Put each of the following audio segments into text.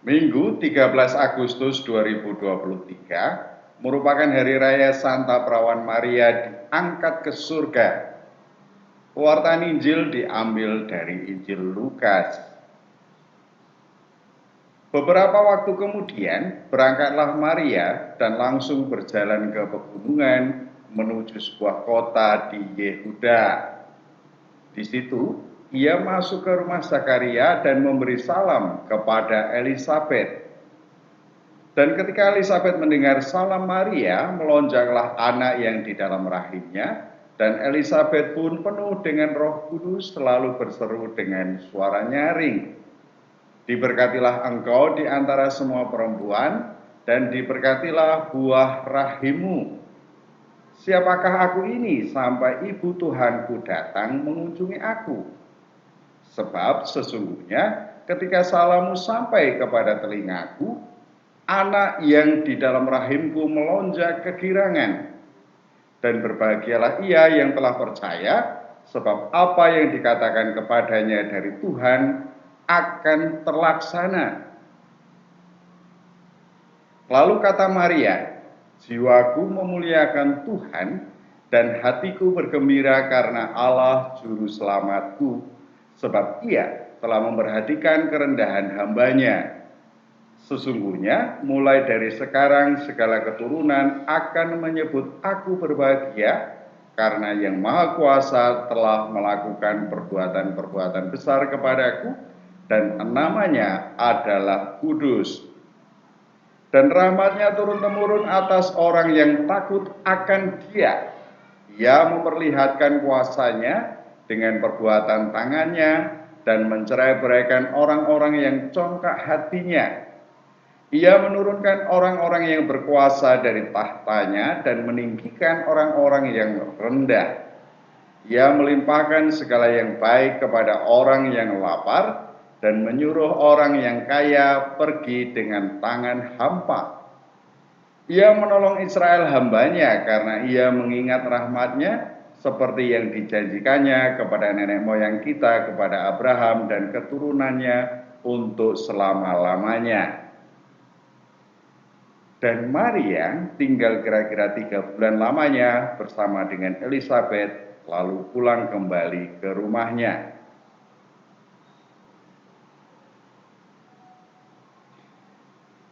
Minggu 13 Agustus 2023 merupakan hari raya Santa Perawan Maria diangkat ke surga. Pewartaan Injil diambil dari Injil Lukas. Beberapa waktu kemudian berangkatlah Maria dan langsung berjalan ke pegunungan menuju sebuah kota di Yehuda. Di situ ia masuk ke rumah Zakaria dan memberi salam kepada Elisabet. Dan ketika Elisabet mendengar salam Maria, melonjaklah anak yang di dalam rahimnya, dan Elisabet pun penuh dengan Roh Kudus selalu berseru dengan suara nyaring. Diberkatilah engkau di antara semua perempuan, dan diberkatilah buah rahimmu. Siapakah aku ini sampai ibu Tuhanku datang mengunjungi aku? Sebab sesungguhnya ketika salammu sampai kepada telingaku, anak yang di dalam rahimku melonjak kegirangan. Dan berbahagialah ia yang telah percaya, sebab apa yang dikatakan kepadanya dari Tuhan akan terlaksana. Lalu kata Maria, jiwaku memuliakan Tuhan, dan hatiku bergembira karena Allah Juru Selamatku, sebab ia telah memperhatikan kerendahan hambanya. Sesungguhnya mulai dari sekarang segala keturunan akan menyebut aku berbahagia, karena Yang Maha Kuasa telah melakukan perbuatan-perbuatan besar kepadaku, dan namanya adalah kudus. Dan rahmatnya turun-temurun atas orang yang takut akan Dia. Ia memperlihatkan kuasanya dengan perbuatan tangannya dan mencerai-beraikan orang-orang yang congkak hatinya. Ia menurunkan orang-orang yang berkuasa dari tahtanya dan meninggikan orang-orang yang rendah. Ia melimpahkan segala yang baik kepada orang yang lapar dan menyuruh orang yang kaya pergi dengan tangan hampa. Ia menolong Israel hambanya karena ia mengingat rahmatnya seperti yang dijanjikannya kepada nenek moyang kita, kepada Abraham dan keturunannya untuk selama-lamanya. Dan Maria tinggal kira-kira 3 bulan lamanya bersama dengan Elisabet, lalu pulang kembali ke rumahnya.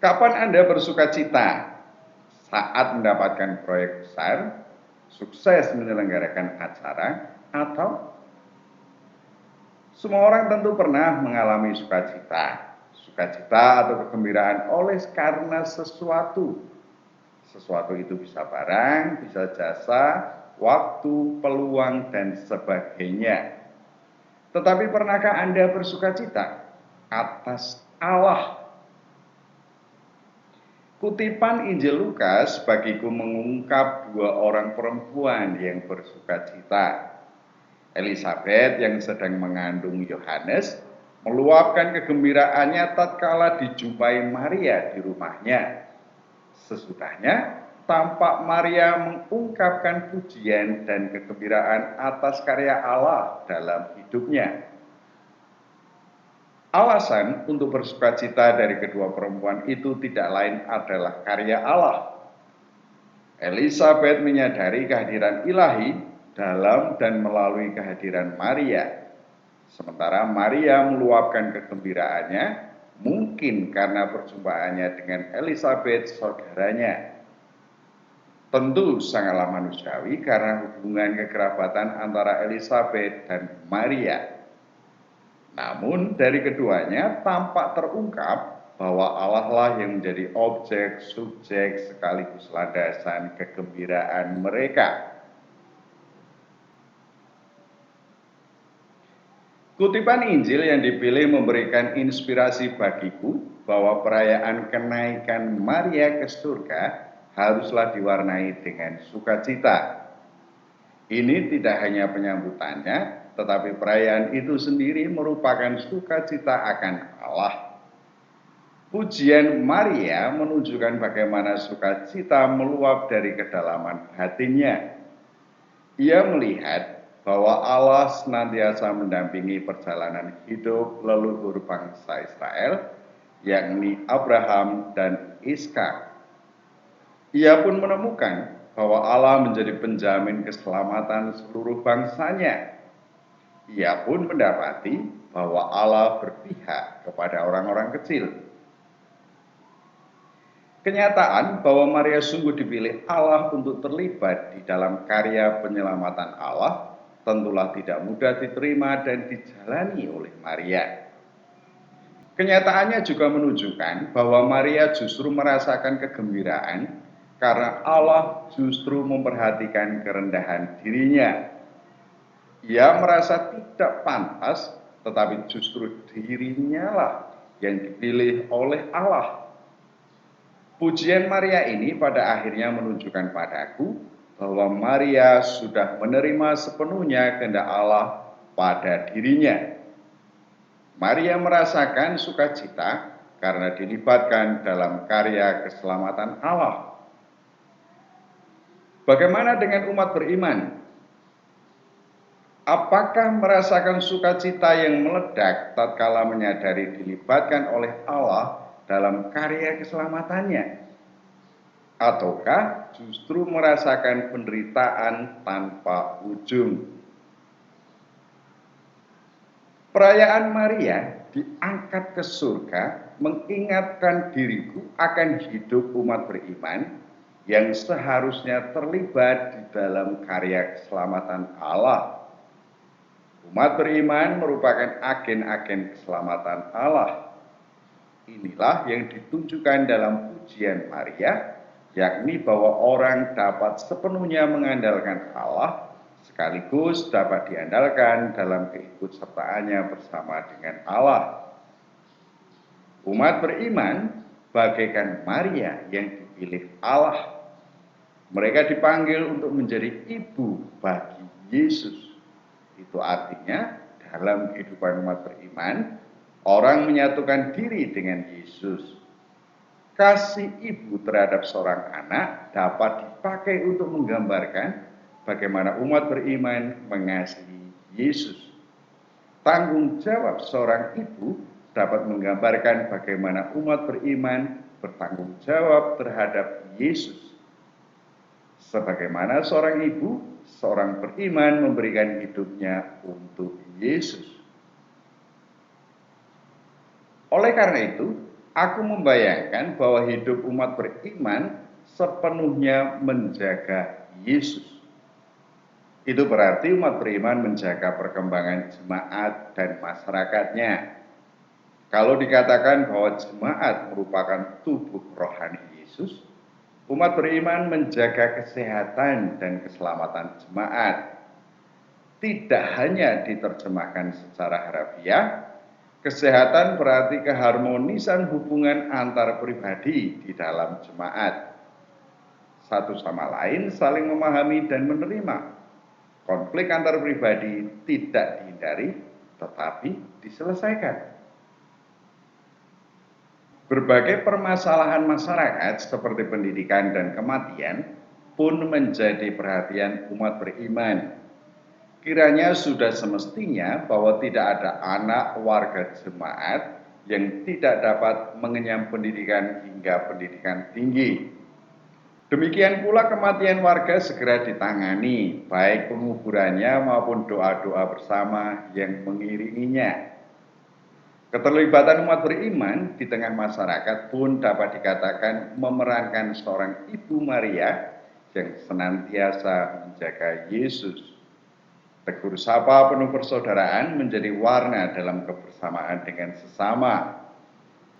Kapan Anda bersuka cita? Saat mendapatkan proyek besar, sukses menyelenggarakan acara, atau semua orang tentu pernah mengalami sukacita. Sukacita atau kegembiraan oleh karena sesuatu. Sesuatu itu bisa barang, bisa jasa, waktu, peluang, dan sebagainya. Tetapi pernahkah Anda bersukacita atas Allah? Kutipan Injil Lukas bagiku mengungkap 2 orang perempuan yang bersukacita. Elisabet yang sedang mengandung Yohanes meluapkan kegembiraannya tatkala dijumpai Maria di rumahnya. Sesudahnya, tampak Maria mengungkapkan pujian dan kegembiraan atas karya Allah dalam hidupnya. Alasan untuk bersukacita dari kedua perempuan itu tidak lain adalah karya Allah. Elisabet menyadari kehadiran ilahi dalam dan melalui kehadiran Maria. Sementara Maria meluapkan kegembiraannya mungkin karena perjumpaannya dengan Elisabet saudaranya. Tentu sangatlah manusiawi karena hubungan kekerabatan antara Elisabet dan Maria. Namun dari keduanya tampak terungkap bahwa Allah lah yang menjadi objek, subjek, sekaligus landasan kegembiraan mereka. Kutipan Injil yang dipilih memberikan inspirasi bagiku bahwa perayaan kenaikan Maria ke surga haruslah diwarnai dengan sukacita. Ini tidak hanya penyambutannya, tetapi perayaan itu sendiri merupakan sukacita akan Allah. Pujian Maria menunjukkan bagaimana sukacita meluap dari kedalaman hatinya. Ia melihat bahwa Allah senantiasa mendampingi perjalanan hidup leluhur bangsa Israel, yakni Abraham dan Iskak. Ia pun menemukan bahwa Allah menjadi penjamin keselamatan seluruh bangsanya. Ia pun mendapati bahwa Allah berpihak kepada orang-orang kecil. Kenyataan bahwa Maria sungguh dipilih Allah untuk terlibat di dalam karya penyelamatan Allah tentulah tidak mudah diterima dan dijalani oleh Maria. Kenyataannya juga menunjukkan bahwa Maria justru merasakan kegembiraan karena Allah justru memperhatikan kerendahan dirinya. Ia merasa tidak pantas, tetapi justru dirinya lah yang dipilih oleh Allah. Pujian Maria ini pada akhirnya menunjukkan padaku bahwa Maria sudah menerima sepenuhnya kehendak Allah pada dirinya. Maria merasakan sukacita karena dilibatkan dalam karya keselamatan Allah. Bagaimana dengan umat beriman? Apakah merasakan sukacita yang meledak tatkala menyadari dilibatkan oleh Allah dalam karya keselamatannya? Ataukah justru merasakan penderitaan tanpa ujung? Perayaan Maria diangkat ke surga mengingatkan diriku akan hidup umat beriman yang seharusnya terlibat di dalam karya keselamatan Allah. Umat beriman merupakan agen-agen keselamatan Allah. Inilah yang ditunjukkan dalam pujian Maria, yakni bahwa orang dapat sepenuhnya mengandalkan Allah, sekaligus dapat diandalkan dalam keikutsertaannya bersama dengan Allah. Umat beriman bagaikan Maria yang dipilih Allah. Mereka dipanggil untuk menjadi ibu bagi Yesus. Itu artinya dalam kehidupan umat beriman, orang menyatukan diri dengan Yesus. Kasih ibu terhadap seorang anak dapat dipakai untuk menggambarkan bagaimana umat beriman mengasihi Yesus. Tanggung jawab seorang ibu dapat menggambarkan bagaimana umat beriman bertanggung jawab terhadap Yesus. Sebagaimana seorang ibu, seorang beriman memberikan hidupnya untuk Yesus. Oleh karena itu, aku membayangkan bahwa hidup umat beriman sepenuhnya menjaga Yesus. Itu berarti umat beriman menjaga perkembangan jemaat dan masyarakatnya. Kalau dikatakan bahwa jemaat merupakan tubuh rohani Yesus, umat beriman menjaga kesehatan dan keselamatan jemaat. Tidak hanya diterjemahkan secara harafiah, kesehatan berarti keharmonisan hubungan antar pribadi di dalam jemaat. Satu sama lain saling memahami dan menerima. Konflik antar pribadi tidak dihindari, tetapi diselesaikan. Berbagai permasalahan masyarakat seperti pendidikan dan kematian pun menjadi perhatian umat beriman. Kiranya sudah semestinya bahwa tidak ada anak warga jemaat yang tidak dapat mengenyam pendidikan hingga pendidikan tinggi. Demikian pula kematian warga segera ditangani, baik penguburannya maupun doa-doa bersama yang mengiringinya. Keterlibatan umat beriman di tengah masyarakat pun dapat dikatakan memerankan seorang Ibu Maria yang senantiasa menjaga Yesus. Tegur sapa penuh persaudaraan menjadi warna dalam kebersamaan dengan sesama.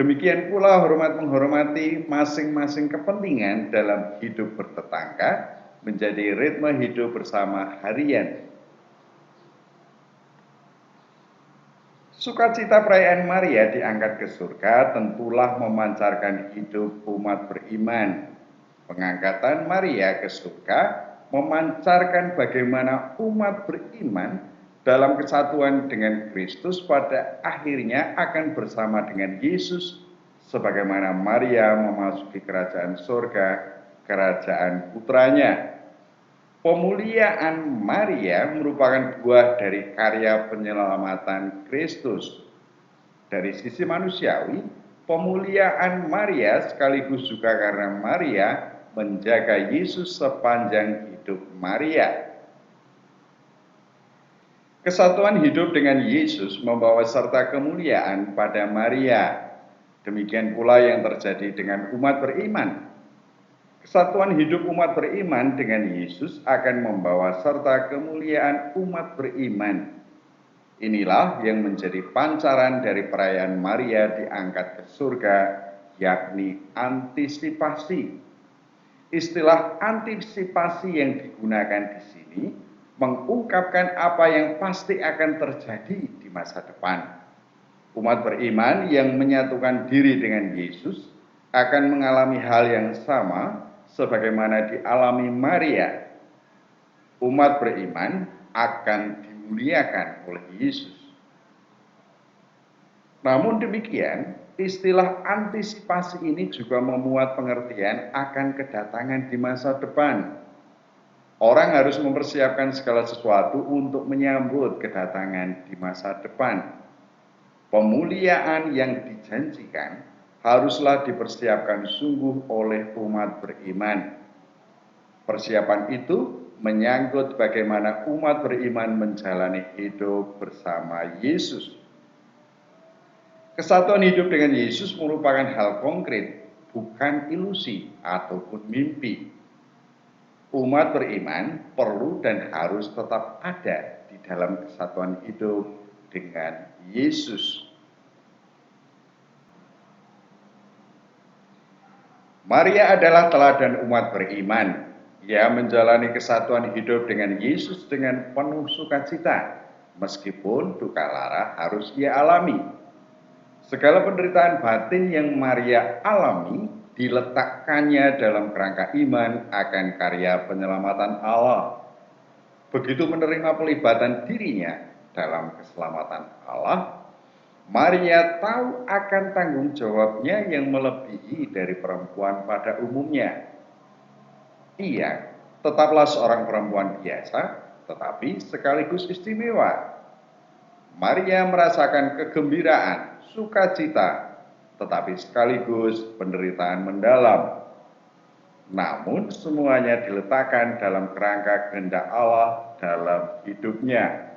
Demikian pula hormat menghormati masing-masing kepentingan dalam hidup bertetangga menjadi ritme hidup bersama harian. Sukacita perayaan Maria diangkat ke surga tentulah memancarkan hidup umat beriman. Pengangkatan Maria ke surga memancarkan bagaimana umat beriman dalam kesatuan dengan Kristus pada akhirnya akan bersama dengan Yesus sebagaimana Maria memasuki kerajaan surga, kerajaan putranya. Pemuliaan Maria merupakan buah dari karya penyelamatan Kristus. Dari sisi manusiawi, pemuliaan Maria sekaligus juga karena Maria menjaga Yesus sepanjang hidup Maria. Kesatuan hidup dengan Yesus membawa serta kemuliaan pada Maria. Demikian pula yang terjadi dengan umat beriman. Kesatuan hidup umat beriman dengan Yesus akan membawa serta kemuliaan umat beriman. Inilah yang menjadi pancaran dari perayaan Maria diangkat ke surga, yakni antisipasi. Istilah antisipasi yang digunakan di sini mengungkapkan apa yang pasti akan terjadi di masa depan. Umat beriman yang menyatukan diri dengan Yesus akan mengalami hal yang sama sebagaimana dialami Maria. Umat beriman akan dimuliakan oleh Yesus. Namun demikian, istilah antisipasi ini juga memuat pengertian akan kedatangan di masa depan. Orang harus mempersiapkan segala sesuatu untuk menyambut kedatangan di masa depan. Pemuliaan yang dijanjikan haruslah dipersiapkan sungguh oleh umat beriman. Persiapan itu menyangkut bagaimana umat beriman menjalani hidup bersama Yesus. Kesatuan hidup dengan Yesus merupakan hal konkret, bukan ilusi ataupun mimpi. Umat beriman perlu dan harus tetap ada di dalam kesatuan hidup dengan Yesus. Maria adalah teladan umat beriman. Ia menjalani kesatuan hidup dengan Yesus dengan penuh sukacita, meskipun duka lara harus ia alami. Segala penderitaan batin yang Maria alami diletakkannya dalam kerangka iman akan karya penyelamatan Allah. Begitu menerima pelibatan dirinya dalam keselamatan Allah, Maria tahu akan tanggung jawabnya yang melebihi dari perempuan pada umumnya. Ia tetaplah seorang perempuan biasa, tetapi sekaligus istimewa. Maria merasakan kegembiraan, sukacita, tetapi sekaligus penderitaan mendalam. Namun semuanya diletakkan dalam kerangka kehendak Allah dalam hidupnya,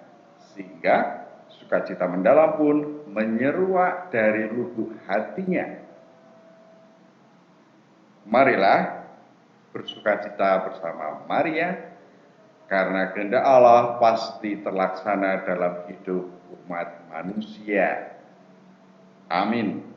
sehingga sukacita mendalam pun menyeruak dari lubuk hatinya. Marilah bersukacita bersama Maria, karena kehendak Allah pasti terlaksana dalam hidup umat manusia. Amin.